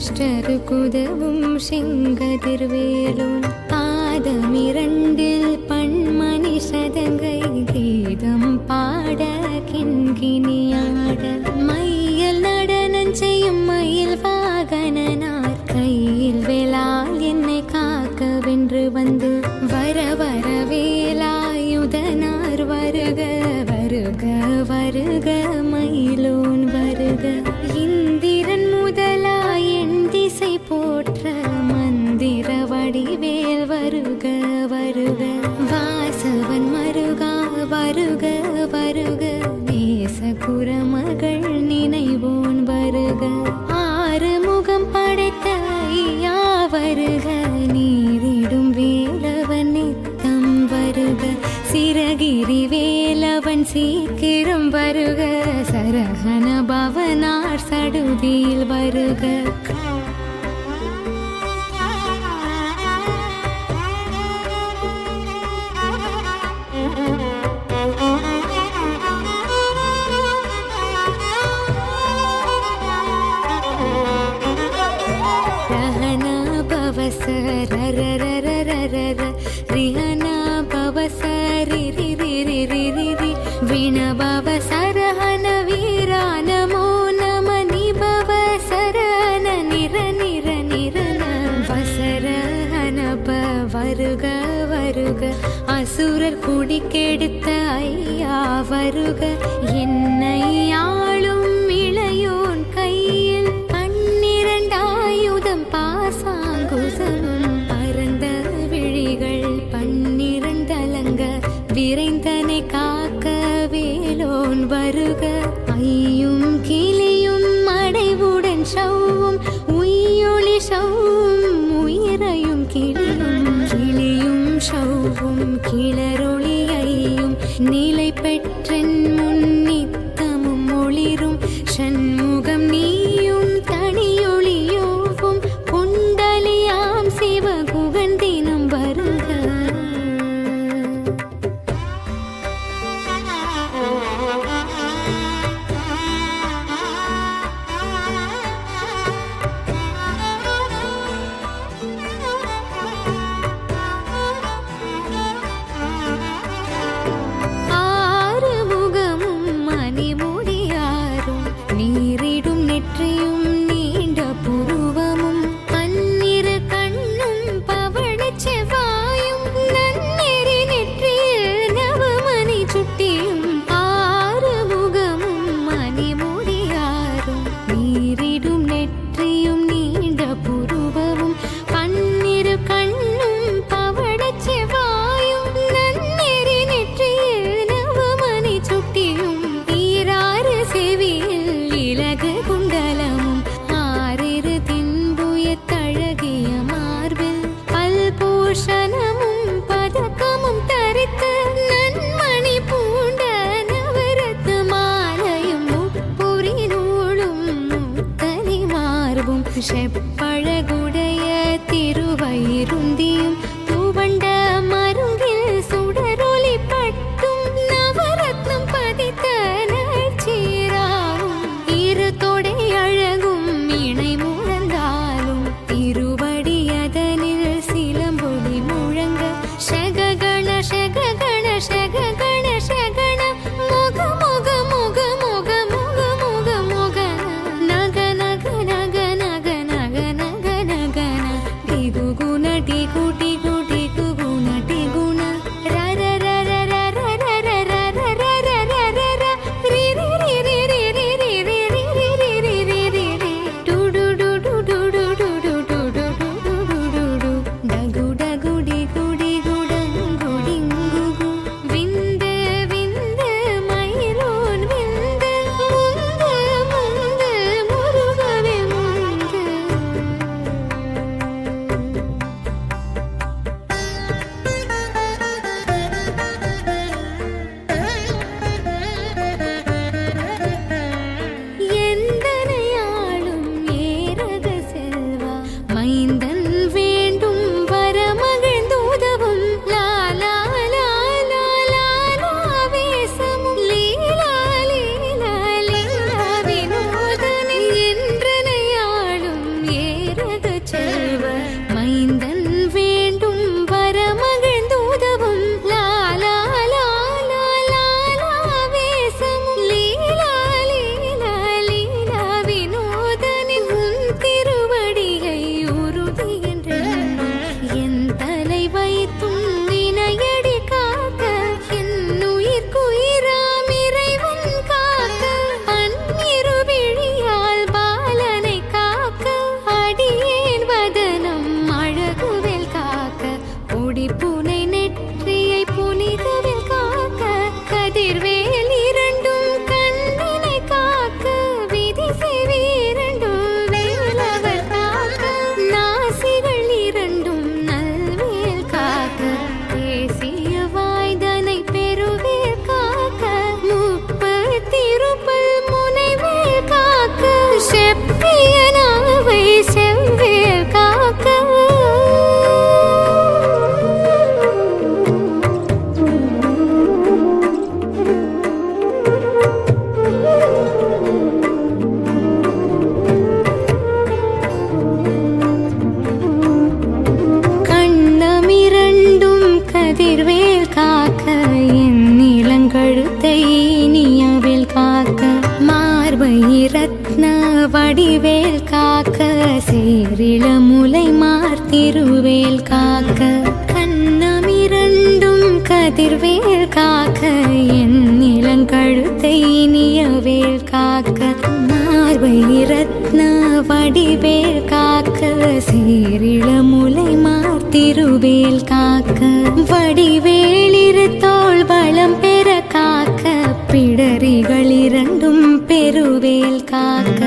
துஷ்டருக்குதவும் செங்கதிர்வேலும் பாதமிரண்டில் பன்மணி சதங்கை கீதம் பாட கிண்கிணியாட மையல் நடனம் செய்யும் மயில் வாகனனார் கையில் வேளால் என்னை காக்க வென்று வந்து வர வர வேலாயுதனார் வருக வருக வருக மயிலோன் வருக இந்திரன் முதலாய் என் திசை போற்ற மந்திர வடிவேல் வருக வருக வாசவன் மருகா வருக வருக நேச குரமகள் நினைவோன் வருக ஆறு முகம் படைத்த ஐயா வருக நீரிடும் வேலவன் நித்தம் வருக சிறகிரி வேலவன் சீக்கிரம் வருக சரஹன பவனார் சடுதியில் வருக ரிஹனா பவசரி விணபவ சரஹன வீரா நமோ நம நிபவ சரண நிர நிர நிரன வசரஹனப வருக வருக அசுரர் குடி கெடுத்த ஐயா வருக என்னை ஆளும் இளையோன் கையில் பன்னிரண்டாயுதம் பாசாங்குசமும் பரந்த விழிகள் பன்னிரண்டலங்க விரைந்தனை காக்க வேலோன் வருக ஐயும் கிளியும் அடைவுடன் சவ்வும் உய்யொளி சவ்வும் உயிரையும் கிளியும் சவ்வும் கிளரொளியையும் நிலை பெற்றன் முன் நித்தமும் ஒளிரும் சண்முகம் நீயும் தனியொளியோவும் குண்டலியாம் சிவகுகன் தினம் வருக செப்பழகுடைய திருவயிருந்தியும் தூவண்ட மருங்கில் சுடரொளி பட்டும் நவரத்னம் பதித்த நற்சீராவும் இரு தொடை அழகும் இணை முழந்தாலும் திருவடியதனில் சிலம்பொலி முழங்க ஷககண ஷககண ஷககண ஷகண முக முக முக முக முக முக முக நக நக நக நக நக வடிவேல் காக்க, சேரிள முலை மார்த்திருவேல் காக்க, கண்ணமிரண்டும் கதிர்வேல் காக்க, என் இளங்கழுத்தை இனியவேல் காக்க, மார்பை ரத்ன வடிவேல் காக்க, சேரிள முலை மார்த்திருவேல் காக்க, வடிவேலிரு தோள் வளம் பெற காக்க, பிடரிகள் இரண்டும் பெருவேல் காக்க,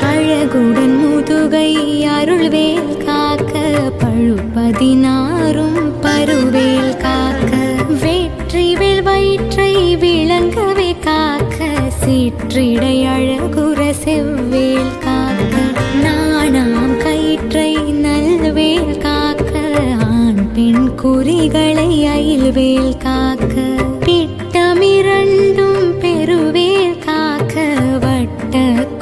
அழகுடன் முதுகை அருள்வேல் காக்க, பழுப்பதினாரும் பருவேல் காக்க, வெற்றிவேல் வயிற்றை விளங்கவே காக்க, சிற்றிடை அழகுற செவ்வேல் காக்க, நாணாம் கயிற்றை நல்வேல் காக்க, ஆண் பெண் குறிகளை அயில்வேல் காக்க, பிட்டமிரண்டும் பெருவேல் காக்க, வட்ட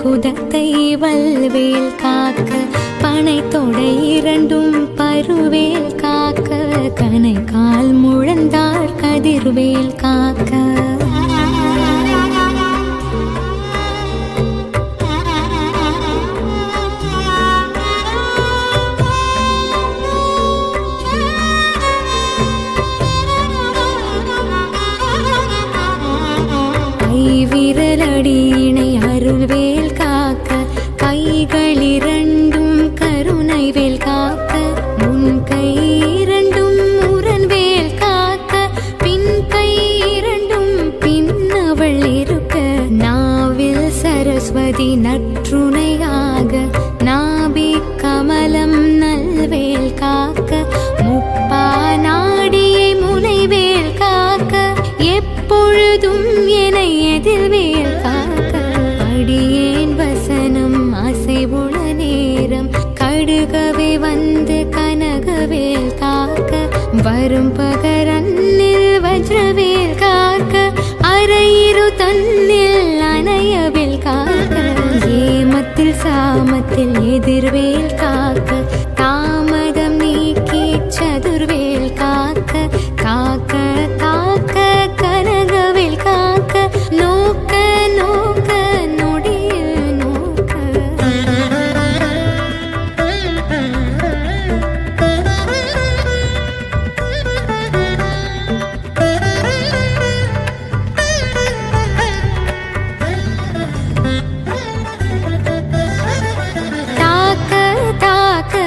குதத்தை வல்வேல் காக்க, பனை தொடை இரண்டும் பருவேல் காக்க, கனை கால் முழந்தார் கதிர்வேல் காக்க. விரலடியினை அருள்வேல் காக்க, கைகளிரண்டும் கருணைவேல் காக்க, முன் கை இரண்டும் முரண்வேல் காக்க, பின் கை இரண்டும் பின்னவள் இருக்க, நாவில் சரஸ்வதி நற்றுணையாக, நாபி கமலம் நல்வேல் காக்க, முப்பா நாடியை முனைவேல் காக்க, எப்பொழுதும் என்னை எதிர்வேல் காக்க, அடியேன் வசனம் அசைவுள நேரம் கடுகவே வந்து கனகவேல் காக்க, வரும் பகரன்னில் வஜ்ரவேல் காக்க, அரையிரு தன்னில் அணையவேல் காக்க, ஏமத்தில் சாமத்தில் எதிர்வேல் காக்க, தாமதம் நீக்கி சதுர்வேல் காக்க, காக்க காக்க கனகவேல் காக்க, நோக்க நோக்க நொடியில் நோக்க. தாக்க தாக்க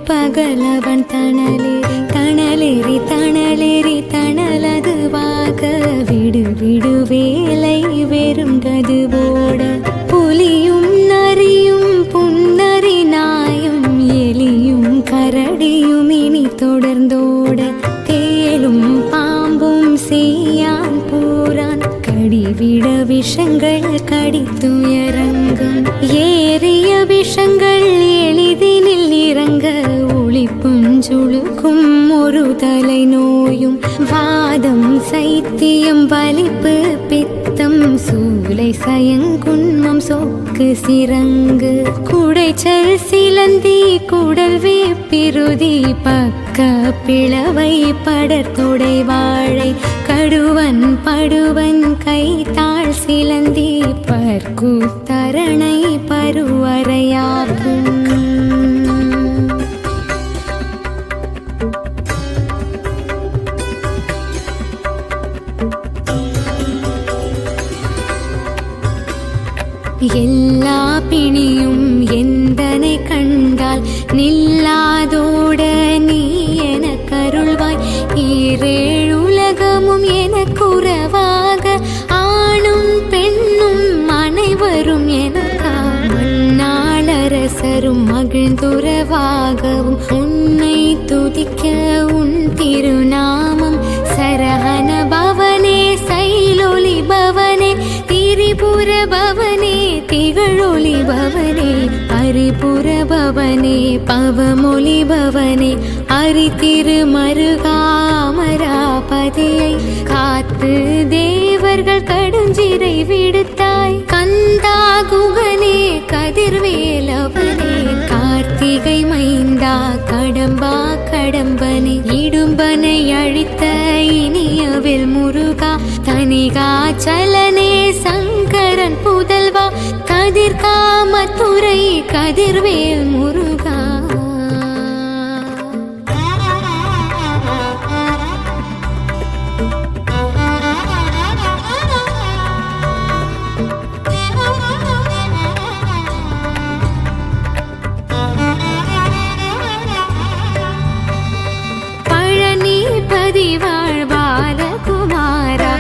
பகலவன் தணலேறி தணலேறி தணலேறி தணலதுவாக விடு விடு வேலை வெறுங்கது போட புலியும் நரியும் புன்னரி நாயும் எலியும் கரடியும் இனி தொடர்ந்தோட தேலும் பாம்பும் செய்யான் பூரான் கடிவிட விஷங்கள் கடித்துயரங்கும் ஏறிய விஷங்கள் எளிதினில் இறங்க ஒளிப்புஞ்சுழுக்கும் ஒரு தலை நோயும் வாதம் சைத்தியம் வலிப்பு பித்தம் சூலை சயங்குன்மம் சொக்கு சிறங்கு குடைச்சல் சிலந்தி குடல் வேப்பிருதி பக்க பிளவை படர்தொடை வாழை கடுவன் படுவன் கைத்தாள் சிலந்தி பற்குத்தரணை பருவரையாக்கும் எல்லா பிணியும் எந்தனை கண்டால் நில்லாதோட நீ என கருள்வாய் ஈரேழுலகமும் எனக்குறவாக ஆணும் பெண்ணும் அனைவரும் எனக்கா மண்ணாளரசரும் மகிழ்ந்துறவாகவும் உன்னை துதிக்க உன் திருநாமம் சரஹன பவனே சைலொலி பவனே திரிபுர பவனே திகழொலி பவனே பரிபுர பவனே பவமொழி பவனே அரி திருமருகாமராபதியை காத்து தேவர்கள் கடுஞ்சிறை விடுத்தாய் கந்தா குகனே கதிர்வேலவனே கார்த்திகை மைந்தா கடம்பா கடம்பனே இடும்பனை அழித்த இனியவில் முருகா தனிகாச்சலனே சங்கரன் புதல்வா கதிர்காமத்துறை கதிர்வேல் முருகா பழனிபதி வாழ்வால குமாரா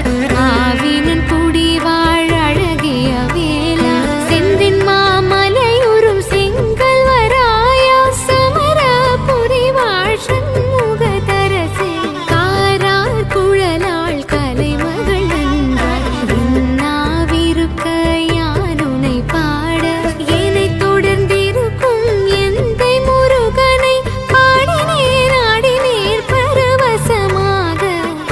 ஆவினன் குடி வாழ் அழகிய வேலா செந்தின் மாமலையுறும் செங்கல் வராயா சமரபுரி வாழ் சண்முகதரசே காரார் குழலாள் கலைமகள் நன்றாய் இன்னாவிருக்க யானுனை பாட என்னை தொடர்ந்திருக்கும் எந்தை முருகனை பாடினேன் ஆடினேன் பரவசமாக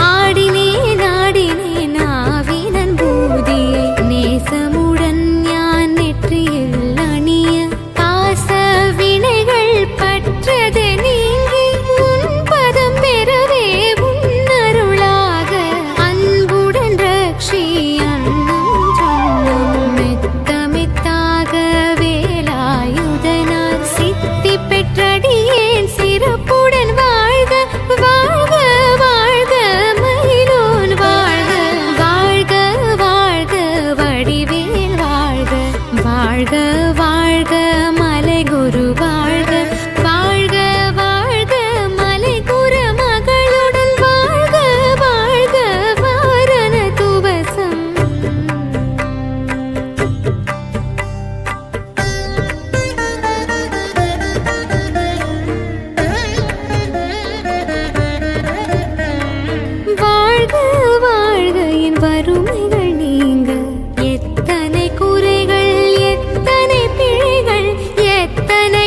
ஆடினேன் ஆடினேன் ஆவினன் பூதியை நேசமுடன் ஞான் நெற்றியில் அணிய பாச வினைகள் பற்றது நீங்கி உன் பதம் பெறவே உன்னருளாக அன்புடன் ரக்ஷி அன்னும் சொன்னும் மெத்த மெத்தாக வேலாயுதனார் சித்தி பெற்றடியேன் சிறப்புடன் வாழ்க வாழ்க வாழ்க மயிலோன் வாழ்க வாழ்க வாழ்க வடிவேல் வாழ்க வாழ்க வாழ்க மலைகுரு வாழ்க வாழ்க வாழ்க மலைகுரு மகளுடன் வாழ்க வாழ்க வாரண துவசம் வாழ்க வாழ்க என் வறுமைகள் நீங்க எத்தனை குறைகள் எத்தனை பிழைகள் எத்தனை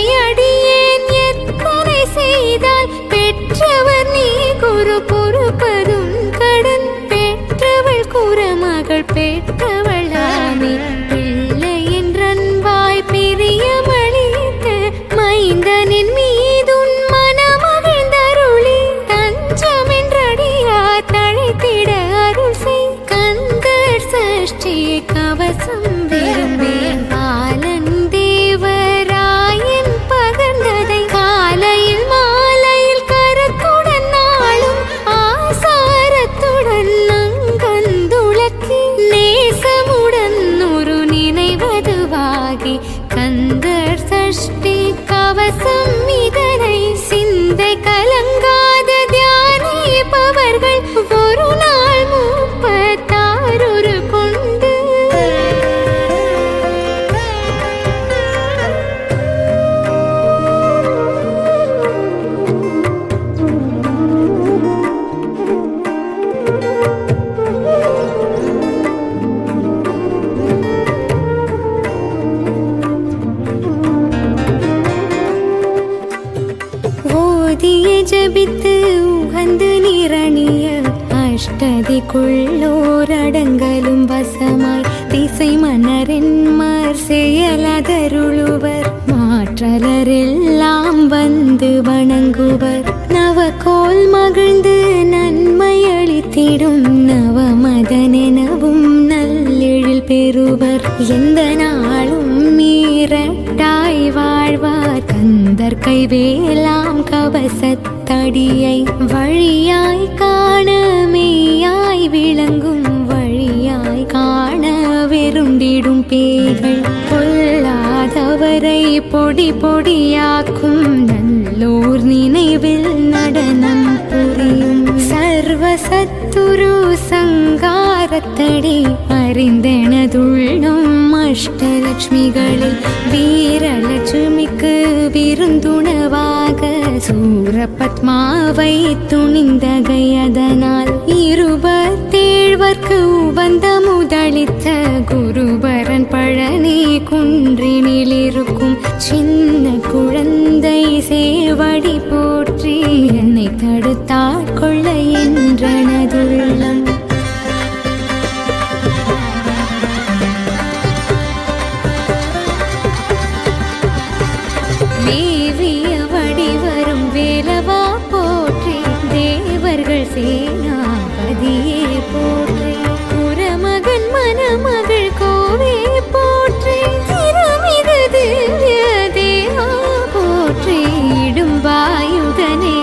சேவித்து உகந்து நிரணிய அஷ்டதிக்குள்ளோரடங்கலும் வசமாய் திசை மன்னரின்மார் செயலதருளுவர் மாற்றலரெல்லாம் வந்து வணங்குவர் நவகோல் மகிழ்ந்து நன்மை அளித்திடும் நவமதனெனவும் நல்லெழில் பெறுவர் எந்த நாளும் மீறட்டாய் வாழ்வார் கந்தர் கைவேலாம் கவசத்தடியை வழியாய் காண மெய்யாய் விளங்கும் வழியாய் காண வெருண்டிடும் பேய்கள் பொல்லாதவரை பொடி பொடியாக்கும் நல்லோர் நினைவில் நடனம் புரியும் சர்வசத்துரு சங்காரத்தடி அறிந்தெனதுள்ளும் அஷ்டலட்சுமிகளில் வீரலட்சுமிக்கு விருந்துணவாக சூரபத்மாவை துணிந்தகையதனால் 27 உவந்த முதலித்த குருபரன் பழனி குன்றினில் இருக்கும் சின்ன குழந்தை சேவடி போற்றி என்னை தடுத்தாட்கொள்ள என்றனதுள்ளம் மேவிய வடிவரும் வேலவா போற்றி தேவர்கள் சேனாபதியே போற்றி புறமகன் மணமகள் கோவே போற்றி திருமிகு திவ்ய தேவா போற்றி இடும்பாயுதனே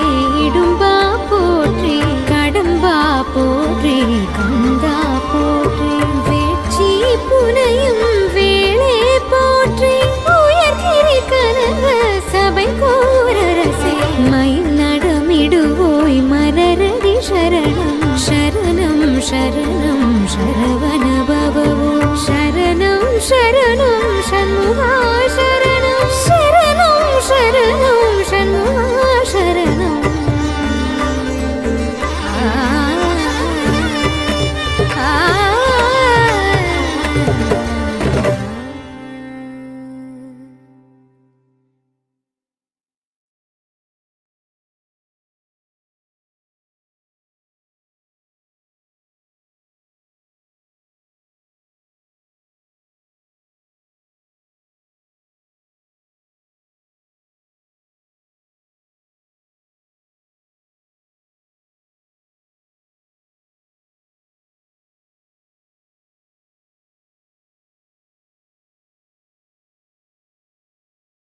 இடும்பா போற்றி கடம்பா போற்றி கந்தா போற்றி வேட்சி புனையும் வேளே போற்றி உயர்கிரி கனக சபை கோரரசே மயில் நடமிடுவோய் மரரடி சரணம் சரணம் சரணம் சரவண பவோ சரணம் சரணம் சண்முகா